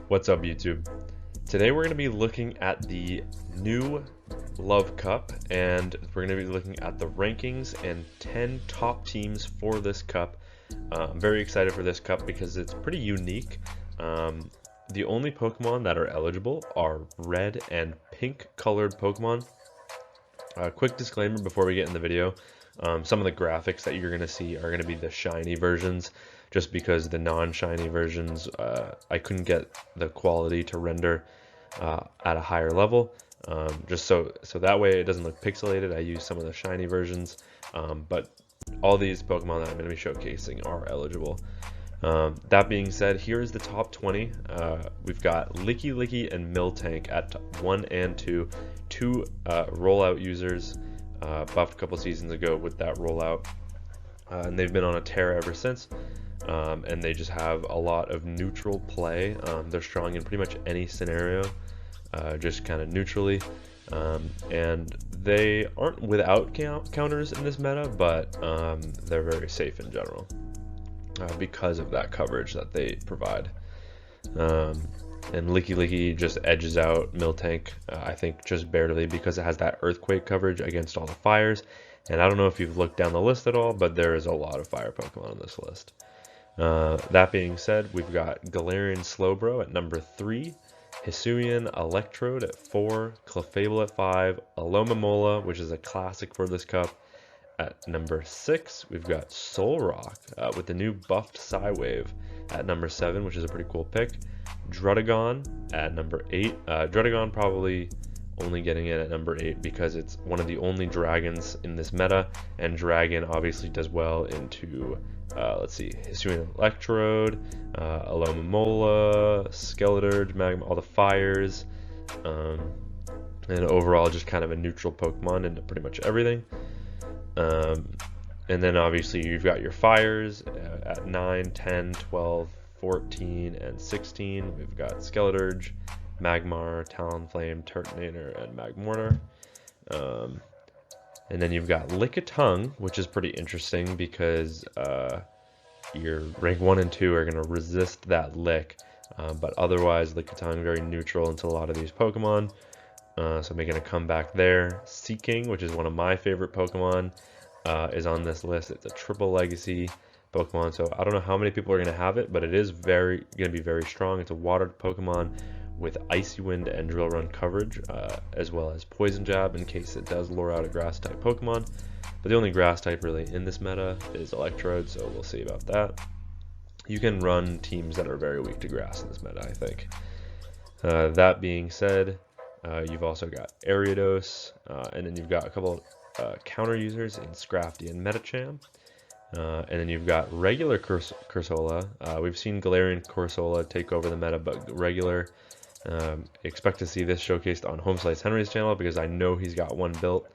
What's up, YouTube? Today we're going to be looking at the new Love Cup, and we're going to be looking at the rankings and 10 top teams for this cup. I'm very excited for this cup because it's pretty unique. The only Pokemon that are eligible are red and pink colored Pokemon. Quick disclaimer before we get in the video. Some of the graphics that you're going to see are going to be the shiny versions, just because the non-shiny versions, I couldn't get the quality to render at a higher level. Just so that way it doesn't look pixelated, I use some of the shiny versions. But all these Pokemon that I'm going to be showcasing are eligible. That being said, here is the top 20. We've got Licky and Miltank at 1 and 2, two rollout users, buffed a couple seasons ago with that rollout, and they've been on a tear ever since. And they just have a lot of neutral play. They're strong in pretty much any scenario, just kind of neutrally, and they aren't without counters in this meta, but they're very safe in general because of that coverage that they provide. And Licky just edges out Miltank, I think just barely, because it has that earthquake coverage against all the fires. And I don't know if you've looked down the list at all, but there is a lot of fire Pokemon on this list. That being said, we've got Galarian Slowbro at number 3, Hisuian Electrode at 4, Clefable at 5, Alomomola, which is a classic for this cup, at number 6. We've got Solrock with the new buffed Psywave at number 7, which is a pretty cool pick. Druddigon at number 8. Druddigon probably only getting it at number 8 because it's one of the only dragons in this meta, and dragon obviously does well into let's see, Hisuian Electrode, Alomomola, Skeleturge, Magma, all the fires, and overall just kind of a neutral Pokemon into pretty much everything. And then obviously you've got your fires at 9, 10, 12, 14, and 16. We've got Skeleturge, Magmar, Talonflame, Turtonator, and Magmortar. And then you've got Lickitung, which is pretty interesting because your rank 1 and 2 are going to resist that lick, but otherwise Lickitung very neutral into a lot of these Pokemon, so making a comeback there. Seeking, which is one of my favorite Pokemon, is on this list. It's a triple legacy Pokemon, so I don't know how many people are going to have it, but it is going to be very strong. It's a watered Pokemon with Icy Wind and Drill Run coverage, as well as Poison Jab in case it does lure out a grass type Pokemon. But the only grass type really in this meta is Electrode, so we'll see about that. You can run teams that are very weak to grass in this meta, I think. That being said, you've also got Ariados, and then you've got a couple counter users in Scrafty and Medicham. And then you've got regular Cursola. We've seen Galarian Corsola take over the meta, but regular, expect to see this showcased on Homeslice Henry's channel because I know he's got one built.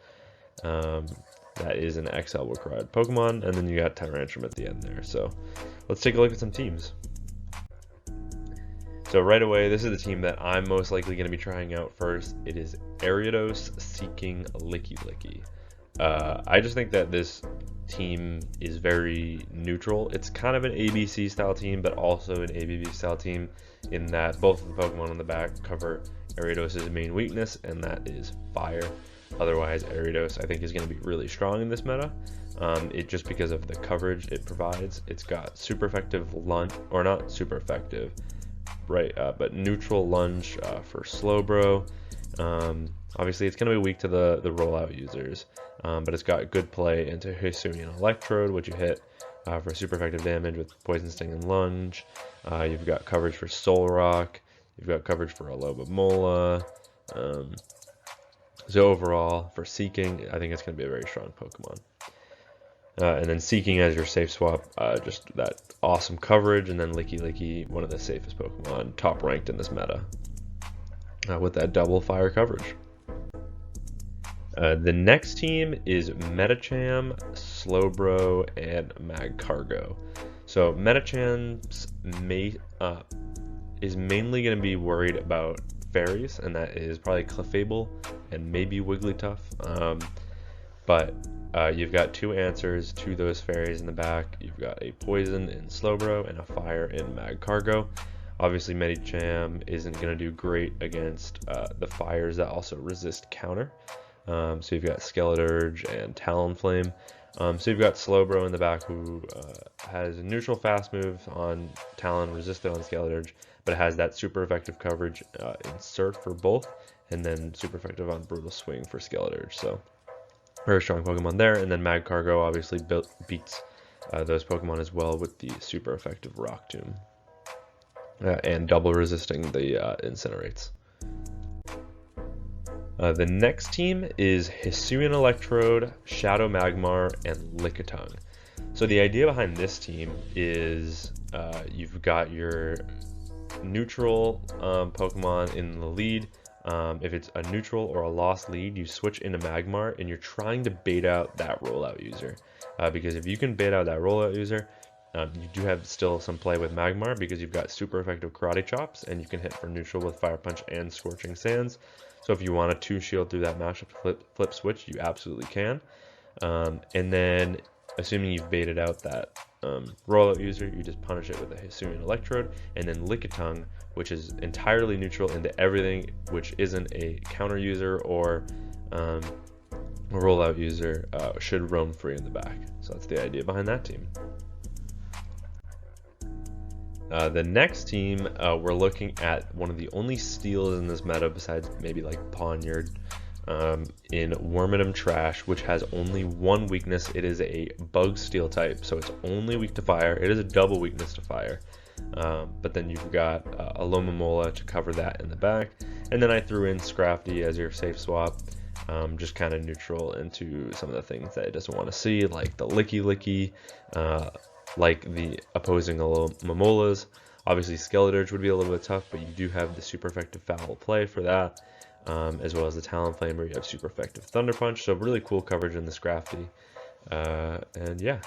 That is an XL required Pokemon, and then you got Tyrantrum at the end there. So let's take a look at some teams. So right away, this is the team that I'm most likely going to be trying out first. It is Ariados Seeking Licky. I just think that this team is very neutral. It's kind of an ABC style team, but also an ABB style team, in that both of the Pokemon on the back cover Ariados' main weakness, and that is fire. Otherwise, Ariados I think is going to be really strong in this meta. It just because of the coverage it provides. It's got super effective lunge, or not super effective, right? But neutral lunge for Slowbro. Obviously, it's going to be weak to the rollout users, but it's got good play into Hisuian Electrode, which you hit for super effective damage with Poison Sting and Lunge. You've got coverage for Solrock. You've got coverage for Alomomola. So overall, for Seeking, I think it's going to be a very strong Pokemon. And then Seeking as your safe swap, just that awesome coverage, and then Licky, one of the safest Pokemon, top ranked in this meta, with that double fire coverage. The next team is Medicham, Slowbro, and Magcargo. So Medicham's is mainly going to be worried about fairies, and that is probably Clefable and maybe Wigglytuff. But you've got two answers to those fairies in the back. You've got a poison in Slowbro and a fire in Magcargo. Obviously, Medicham isn't going to do great against the fires that also resist counter. So you've got Skeleturge and Talonflame. So you've got Slowbro in the back who has a neutral fast move on Talon, resisted on Skeleturge, but it has that super effective coverage in Surf for both, and then super effective on Brutal Swing for Skeleturge. So very strong Pokemon there. And then Magcargo obviously beats those Pokemon as well with the super effective Rock Tomb. And double resisting the Incinerates. The next team is Hisuian Electrode, Shadow Magmar, and Lickitung. So the idea behind this team is you've got your neutral Pokemon in the lead. If it's a neutral or a lost lead, you switch into Magmar, and you're trying to bait out that rollout user. Because if you can bait out that rollout user, you do have still some play with Magmar because you've got super effective Karate Chops, and you can hit for neutral with Fire Punch and Scorching Sands. So if you want to 2-shield through that mashup flip switch, you absolutely can. And then, assuming you've baited out that rollout user, you just punish it with a Hisuian Electrode, and then Lickitung, which is entirely neutral into everything which isn't a counter user or a rollout user, should roam free in the back. So that's the idea behind that team. The next team, we're looking at one of the only steals in this meta besides maybe like Pawniard, in Wormadam Trash, which has only one weakness. It is a bug steel type, so it's only weak to fire. It is a double weakness to fire, but then you've got Alomomola to cover that in the back, and then I threw in Scrafty as your safe swap, just kind of neutral into some of the things that it doesn't want to see, like the Licky, like the opposing Alomomolas. Obviously Skeleturge would be a little bit tough, but you do have the super effective foul play for that, as well as the Talonflame where you have super effective Thunder Punch. So really cool coverage in the Scrafty. And yeah.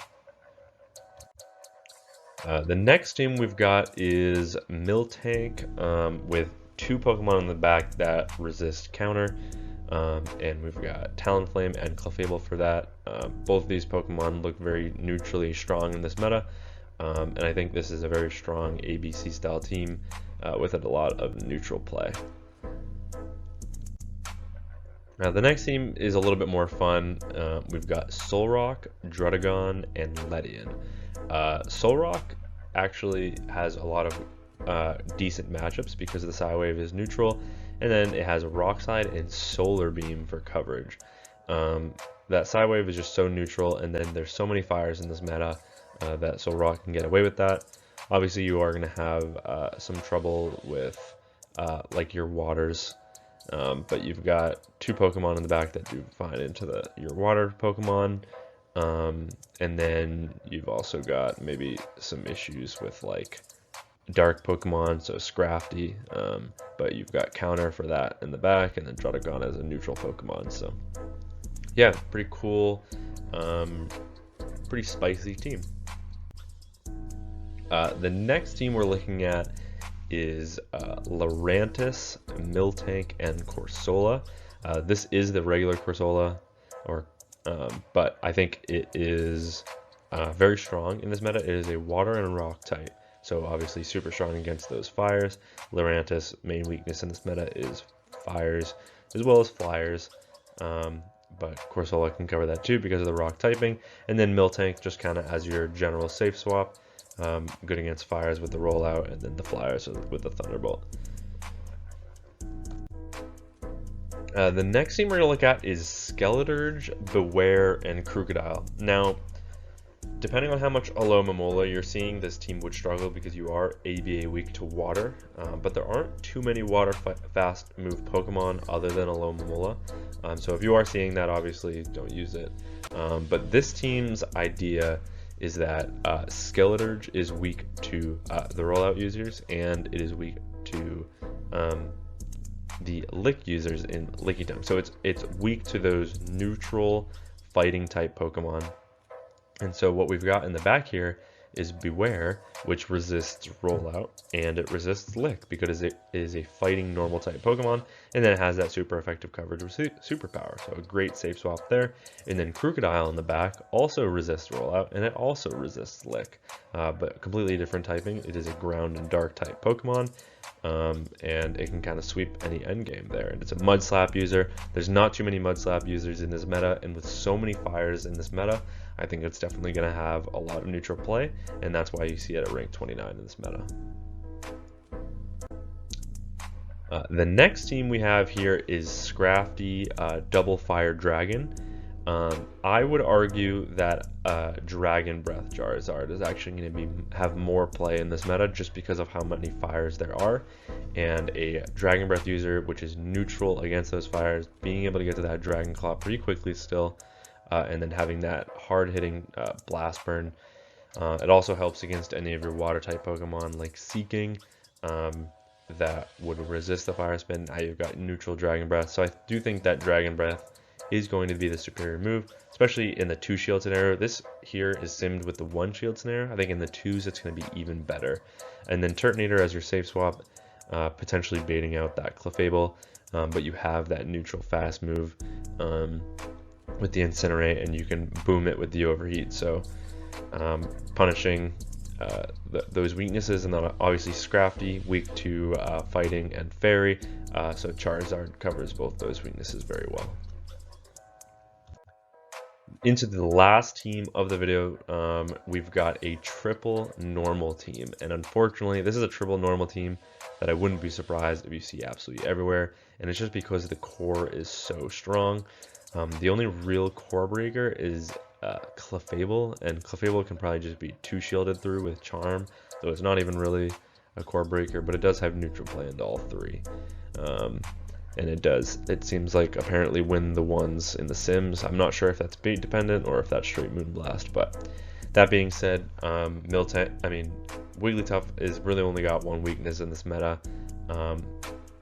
The next team we've got is Miltank, with two Pokemon in the back that resist counter. And we've got Talonflame and Clefable for that. Both of these Pokemon look very neutrally strong in this meta, and I think this is a very strong ABC style team with a lot of neutral play. Now the next team is a little bit more fun. We've got Solrock, Druddigon, and Ledian. Solrock actually has a lot of decent matchups because the Psywave is neutral, and then it has a Rock Slide and Solar Beam for coverage. That Psywave is just so neutral, and then there's so many fires in this meta that Solrock can get away with that. Obviously you are going to have some trouble with like your waters, but you've got two Pokemon in the back that do fine into your water Pokemon, and then you've also got maybe some issues with like dark Pokemon, so Scrafty, but you've got counter for that in the back, and then Druddigon as a neutral Pokemon. So yeah, pretty cool, pretty spicy team. The next team we're looking at is Lurantis, Miltank, and Corsola. This is the regular Corsola, but I think it is very strong in this meta. It is a water and rock type, so obviously super strong against those fires. Lurantis' main weakness in this meta is fires as well as flyers, but Corsola can cover that too because of the rock typing. And then Miltank just kind of as your general safe swap, good against fires with the rollout, and then the flyers with the Thunderbolt. The next team we're going to look at is Skeleturge, Beware, and Crocodile. Now, depending on how much Alomomola you're seeing, this team would struggle because you are ABA weak to water, but there aren't too many water fast move Pokemon other than Alomomola. So if you are seeing that, obviously don't use it. But this team's idea is that Skeleturge is weak to the rollout users, and it is weak to the lick users in Lickitung. So it's weak to those neutral fighting type Pokemon. And so what we've got in the back here is Beware, which resists Rollout, and it resists Lick because it is a fighting normal type Pokemon, and then it has that super effective coverage with Superpower, so a great safe swap there. And then Crocodile in the back also resists Rollout, and it also resists Lick, but completely different typing. It is a ground and dark type Pokemon, and it can kind of sweep any endgame there. And it's a Mud Slap user. There's not too many Mud Slap users in this meta, and with so many fires in this meta, I think it's definitely going to have a lot of neutral play, and that's why you see it at rank 29 in this meta. The next team we have here is Scrafty Double Fire Dragon. I would argue that Dragon Breath Charizard is actually going to have more play in this meta just because of how many fires there are, and a Dragon Breath user which is neutral against those fires, being able to get to that Dragon Claw pretty quickly still, and then having that hard-hitting Blast Burn. It also helps against any of your water type Pokemon like Seeking, that would resist the Fire Spin. Now you've got neutral Dragon Breath, so I do think that Dragon Breath is going to be the superior move, especially in the 2 shield scenario. This here is simmed with the 1 shield scenario. I think in the 2s it's going to be even better. And then Turtonator as your safe swap, potentially baiting out that Clefable, but you have that neutral fast move with the Incinerate, and you can boom it with the Overheat, so punishing those weaknesses. And then obviously Scrafty, weak to fighting and fairy, so Charizard covers both those weaknesses very well. Into the last team of the video, we've got a triple normal team, and unfortunately this is a triple normal team that I wouldn't be surprised if you see absolutely everywhere, and it's just because the core is so strong. The only real core breaker is Clefable, and Clefable can probably just be 2 shielded through with Charm, so it's not even really a core breaker, but it does have neutral play into all 3. And it seems like apparently win the ones in the Sims. I'm not sure if that's bait dependent or if that's straight Moonblast, but that being said, Wigglytuff is really only got 1 weakness in this meta,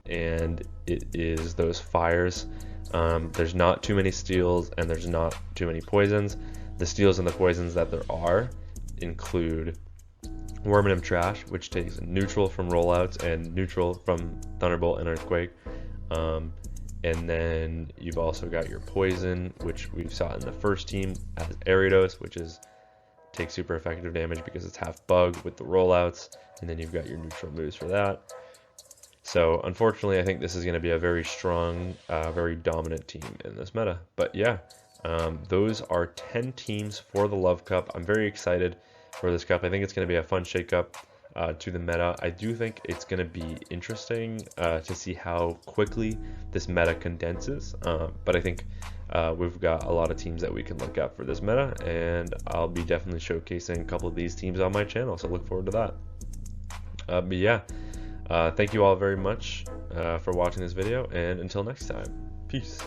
and it is those fires. There's not too many steals and there's not too many poisons. The steals and the poisons that there are include Wormadam Trash, which takes neutral from rollouts and neutral from Thunderbolt and Earthquake. And then you've also got your poison, which we saw in the first team as Ariados, which takes super effective damage because it's half bug with the rollouts, and then you've got your neutral moves for that. So unfortunately, I think this is going to be a very strong, very dominant team in this meta. But yeah, those are 10 teams for the Love Cup. I'm very excited for this cup. I think it's going to be a fun shakeup to the meta. I do think it's going to be interesting to see how quickly this meta condenses, but I think we've got a lot of teams that we can look at for this meta, and I'll be definitely showcasing a couple of these teams on my channel, so look forward to that. But yeah, thank you all very much for watching this video, and until next time, peace.